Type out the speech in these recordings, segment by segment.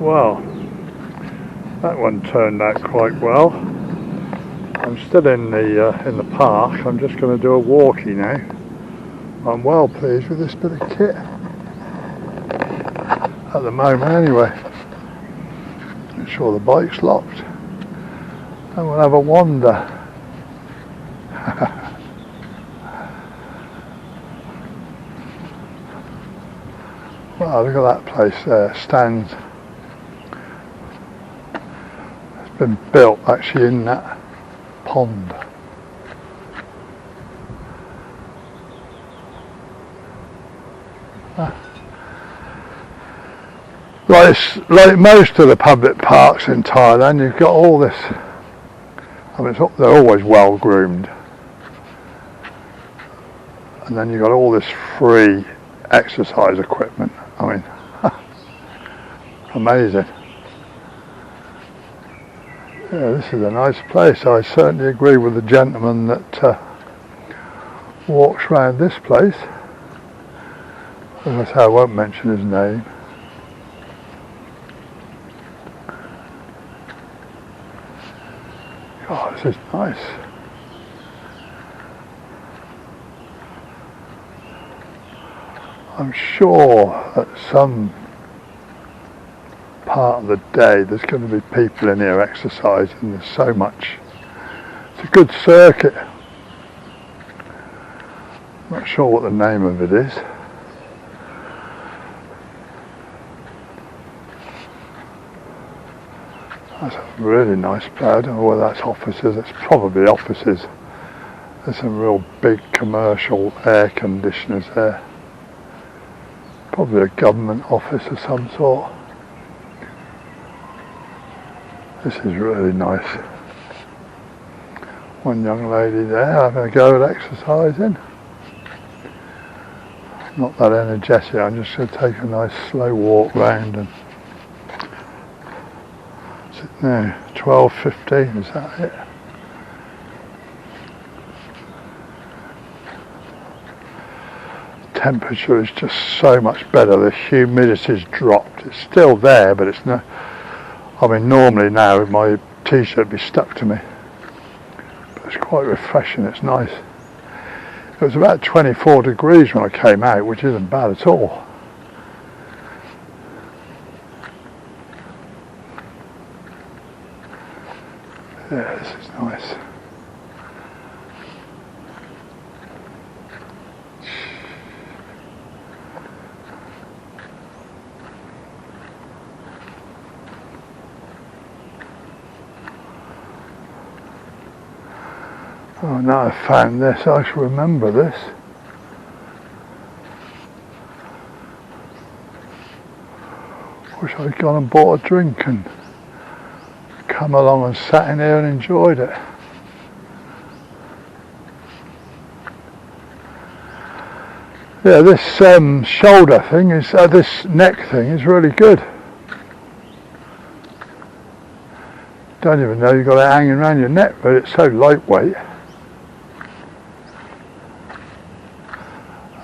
Well, that one turned out quite well. I'm still in the park. I'm just going to do a walkie now. I'm well pleased with this bit of kit at the moment anyway. Make sure the bike's locked and we'll have a wander. Wow, look at that place there, stands. It's been built actually in that pond. Like most of the public parks in Thailand, you've got all this, I mean they're always well groomed, and then you've got all this free exercise equipment. I mean, amazing. Yeah, this is a nice place. I certainly agree with the gentleman that walks around this place. As I say, I won't mention his name. Oh, this is nice. I'm sure at some part of the day there's going to be people in here exercising. There's so much. It's a good circuit. I'm not sure what the name of it is. That's a really nice place. I don't know whether that's offices. It's probably offices. There's some real big commercial air conditioners there. Probably a government office of some sort. This is really nice. One young lady there having a go at exercising. Not that energetic, I'm just going to take a nice slow walk round and no, 12:15, is that it? The temperature is just so much better. The humidity's dropped. It's still there, but it's no. I mean, normally now my t-shirt would be stuck to me, but it's quite refreshing. It's nice. It was about 24 degrees when I came out, which isn't bad at all. Yeah, this is nice. Oh, now I've found this, I shall remember this. Wish I'd gone and bought a drink and come along and sat in here and enjoyed it. Yeah, this shoulder thing is, this neck thing is really good. Don't even know you've got it hanging around your neck, but it's so lightweight.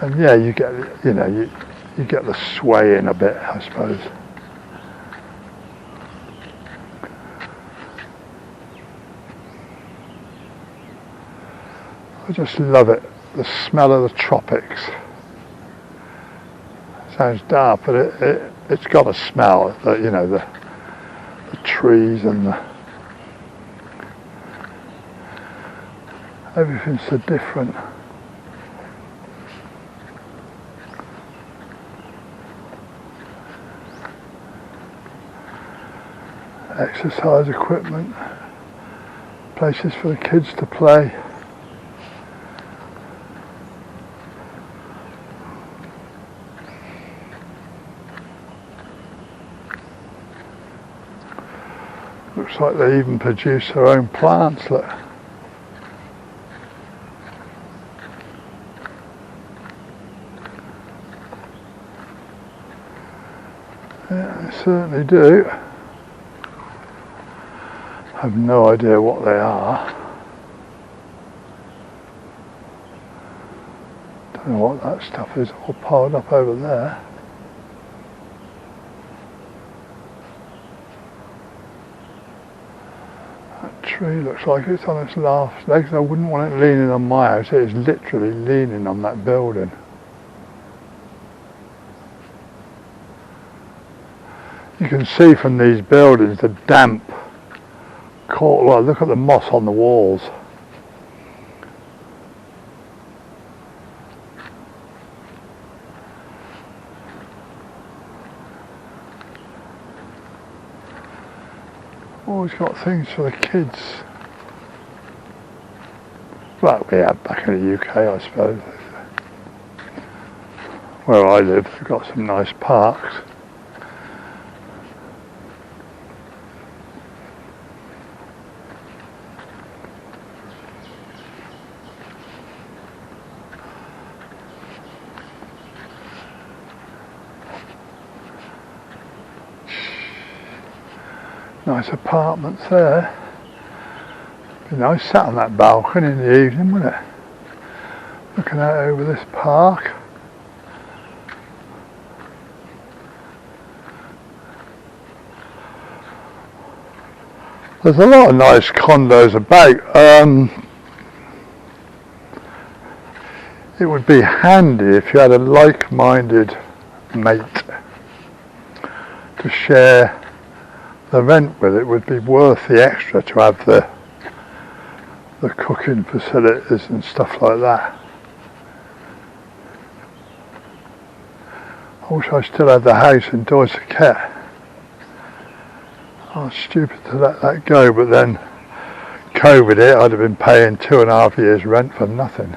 And yeah, you get, you know, you get the sway in a bit, I suppose. I just love it, the smell of the tropics. Sounds daft, but it's got a smell, you know, the trees and everything's so different. Exercise equipment, places for the kids to play. Looks like they even produce their own plants, look. Yeah, they certainly do. I have no idea what they are. Don't know what that stuff is, all piled up over there. tree looks like it's on its last legs. I wouldn't want it leaning on my house. It is literally leaning on that building. You can see from these buildings the damp. Well, look at the moss on the walls. Always got things for the kids. Well, we have back in the UK, I suppose. Where I live, we've got some nice parks. Nice apartments there. Be nice sat on that balcony in the evening, wouldn't it? Looking out over this park. There's a lot of nice condos about. It would be handy if you had a like-minded mate to share the rent with. It would be worth the extra to have the cooking facilities and stuff like that. I wish I still had the house in Dorset. I was stupid to let that go, but then COVID hit, I'd have been paying 2.5 years rent for nothing.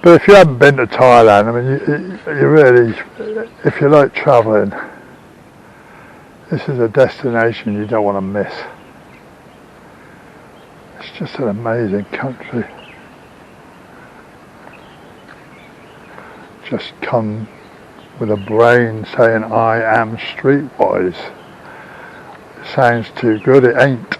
But if you haven't been to Thailand, I mean, you really, if you like travelling, this is a destination you don't want to miss. It's just an amazing country. Just come with a brain saying, I am streetwise. It sounds too good, it ain't.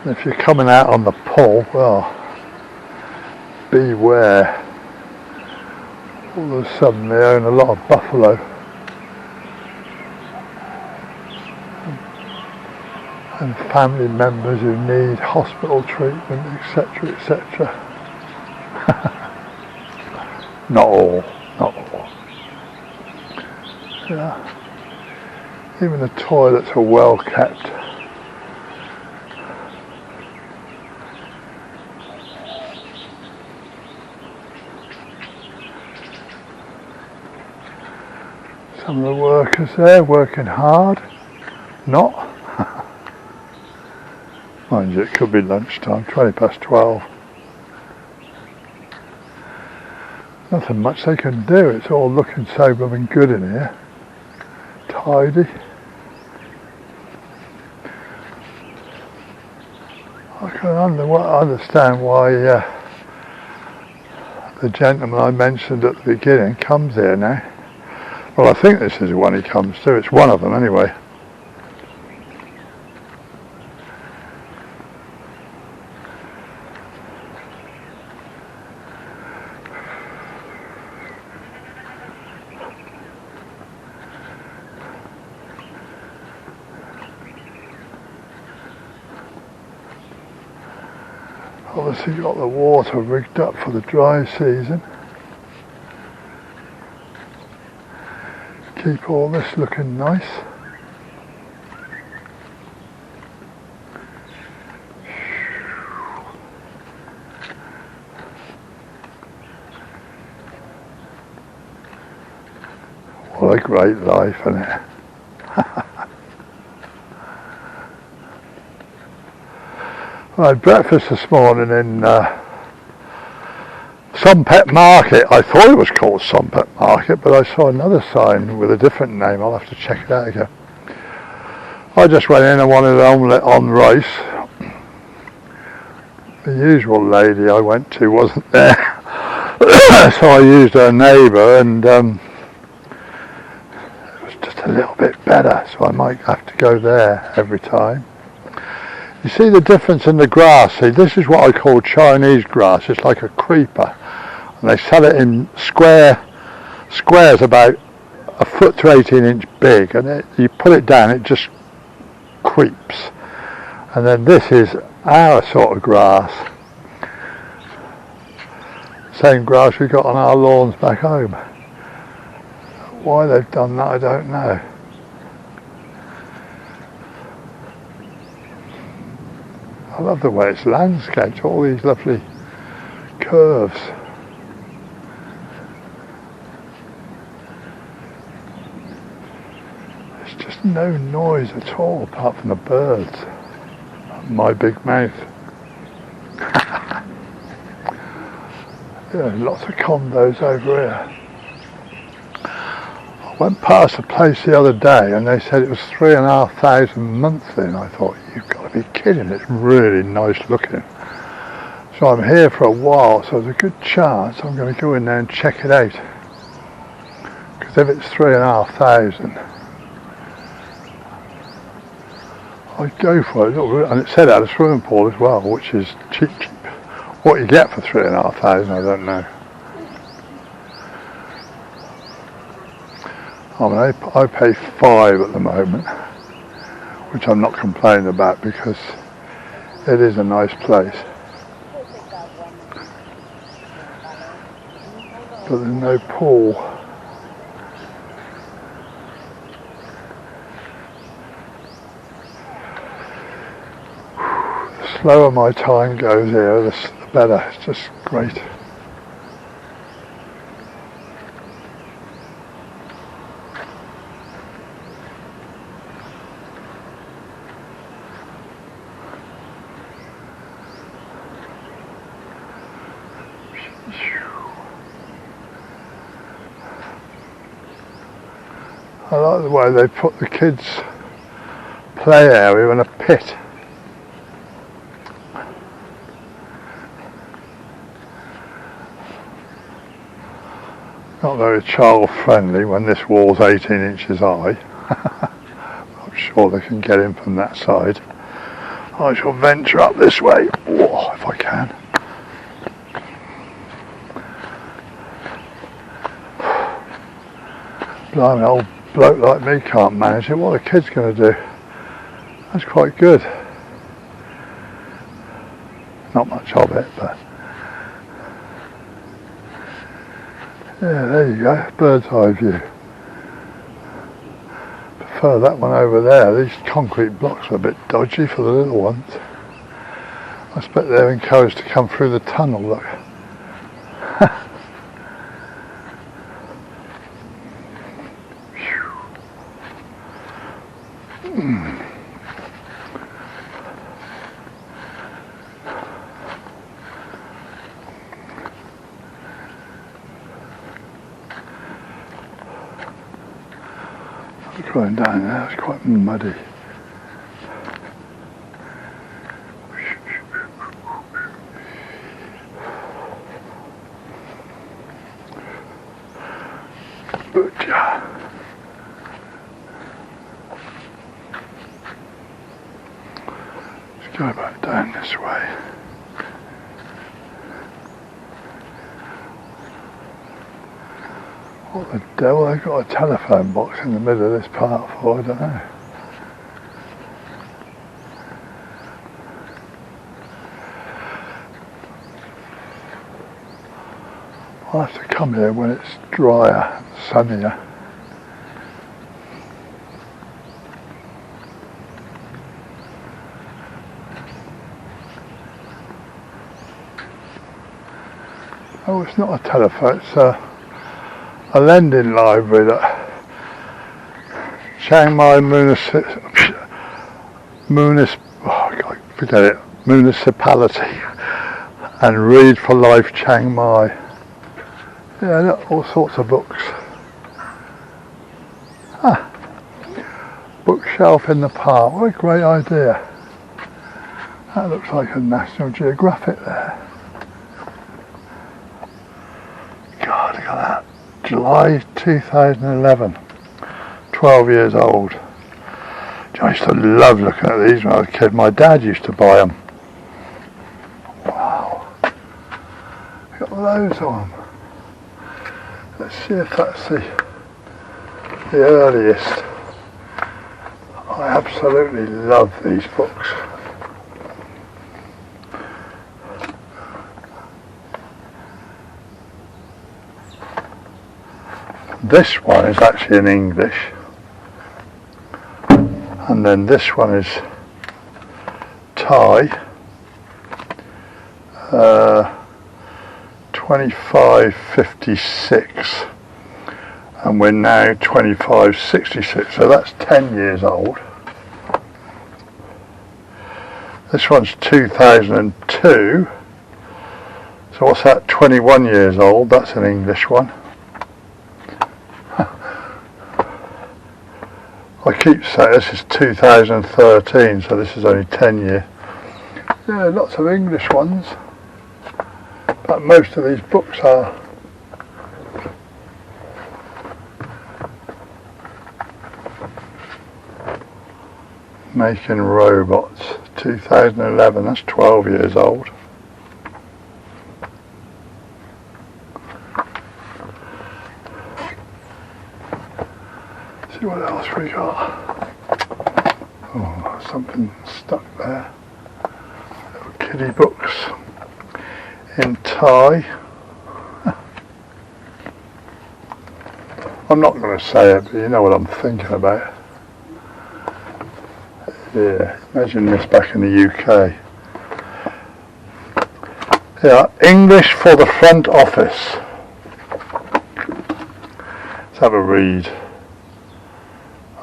If you're coming out on the pull, well, beware. All of a sudden they own a lot of buffalo. And family members who need hospital treatment, etc., etc. Not all. Yeah. Even the toilets are well kept. Some of the workers there working hard. Not. Mind you, it could be lunchtime, 12:20. Nothing much they can do. It's all looking so blooming good in here. Tidy. I can understand why the gentleman I mentioned at the beginning comes here now. Well, I think this is the one he comes to. It's one of them anyway. Obviously got the water rigged up for the dry season. Keep all this looking nice. What a great life, isn't it? I had breakfast this morning in Sunpet Market. I thought it was called Sunpet Market, but I saw another sign with a different name. I'll have to check it out again. I just went in and wanted an omelette on rice. The usual lady I went to wasn't there, so I used her neighbour, and it was just a little bit better, so I might have to go there every time. You see the difference in the grass. See, this is what I call Chinese grass. It's like a creeper, and they sell it in squares about a foot to 18 inch big, and you put it down, it just creeps. And then this is our sort of grass, same grass we got on our lawns back home. Why they've done that, I don't know. I love the way it's landscaped, all these lovely curves. There's just no noise at all apart from the birds. My big mouth. Yeah, lots of condos over here. I went past a place the other day and they said it was 3,500 monthly, and I thought, you've got to be kidding, it's really nice looking. So I'm here for a while, so there's a good chance I'm going to go in there and check it out. Because if it's 3,500, I'd go for it. And it said it had a swimming pool as well, which is cheap. What you get for 3,500, I don't know. I mean, I pay £5 at the moment, which I'm not complaining about because it is a nice place. But there's no pool. The slower my time goes here, the better. It's just great. I like the way they put the kids' play area in a pit. Not very child friendly when this wall's 18 inches high. I'm sure they can get in from that side. I shall venture up this way, if I can. Blimey, old bloke like me can't manage it. What are the kids going to do? That's quite good. Not much of it, but yeah, there you go, bird's eye view. Prefer that one over there. These concrete blocks are a bit dodgy for the little ones. I expect they're encouraged to come through the tunnel, look. Going down there, it's quite muddy. Butcher. Let's go back down this way. What the devil, they've got a telephone box in the middle of this part for, I don't know. I'll have to come here when it's drier and sunnier. Oh, it's not a telephone, it's a lending library that Chiangmai municipality and Read for Life Chiangmai. Yeah, look, all sorts of books. Bookshelf in the park, what a great idea. That looks like a National Geographic there. God, look at that. July 2011, 12 years old. I used to love looking at these when I was a kid. My dad used to buy them. Wow. Got loads of them. Let's see if that's the earliest. I absolutely love these books. This one is actually in English, and then this one is Thai, 2556, and we're now 2566, so that's 10 years old. This one's 2002, so what's that, 21 years old, that's an English one. I keep saying this is 2013, so this is only 10 years. Yeah, lots of English ones, but most of these books are. Making Robots, 2011, that's 12 years old. See what else we got. Oh, something stuck there. Little kiddie books in Thai. I'm not going to say it, but you know what I'm thinking about. Yeah, imagine this back in the UK. Yeah, English for the front office. Let's have a read.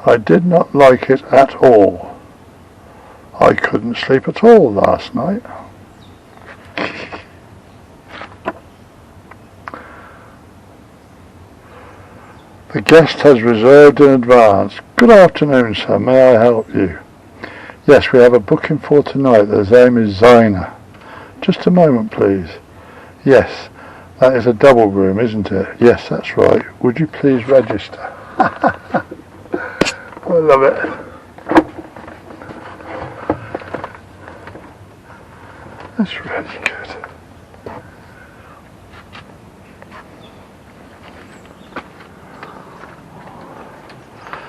I did not like it at all. I couldn't sleep at all last night. The guest has reserved in advance. Good afternoon, sir. May I help you? Yes, we have a booking for tonight. The name is Zina. Just a moment, please. Yes, that is a double room, isn't it? Yes, that's right. Would you please register? I love it. That's really good.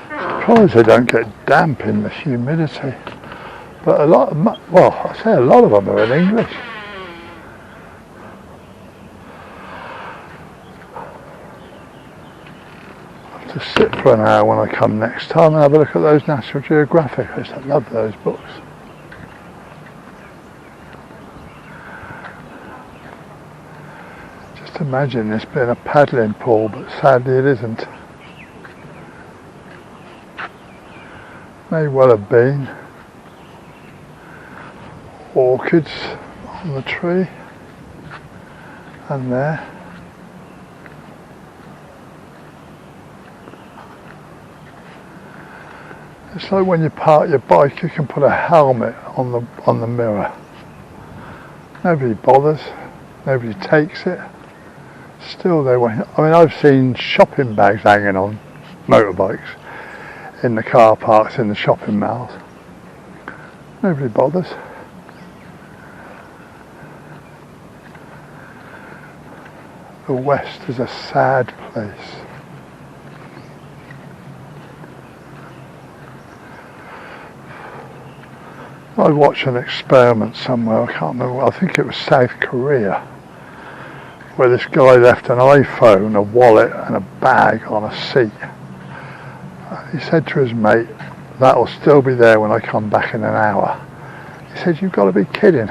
Surprised they don't get damp in the humidity. But a lot of, well, I say a lot of them are in English. I'll have to sit for an hour when I come next time and have a look at those National Geographic. I used to love those books. Just imagine this being a paddling pool, but sadly it isn't. May well have been. Orchids on the tree, and there. It's like when you park your bike, you can put a helmet on the mirror. Nobody bothers, nobody takes it. Still they wait. I mean, I've seen shopping bags hanging on motorbikes in the car parks in the shopping malls. Nobody bothers. The West is a sad place. I watched an experiment somewhere, I can't remember, I think it was South Korea, where this guy left an iPhone, a wallet and a bag on a seat. He said to his mate, that'll still be there when I come back in an hour. He said, you've got to be kidding.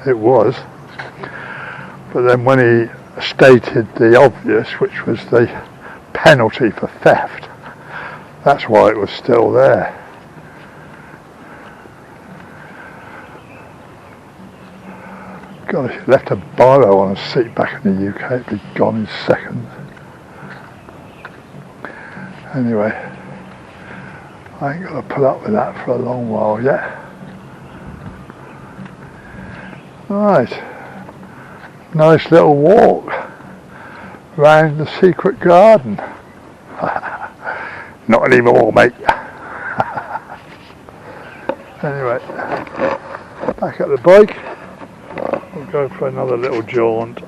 It was. But then when he stated the obvious, which was the penalty for theft, that's why it was still there. God, if you left a biro on a seat back in the UK, it'd be gone in seconds. Anyway, I ain't got to put up with that for a long while yet. Right, nice little walk round the secret garden. Not anymore, mate. Anyway, back at the bike, we'll go for another little jaunt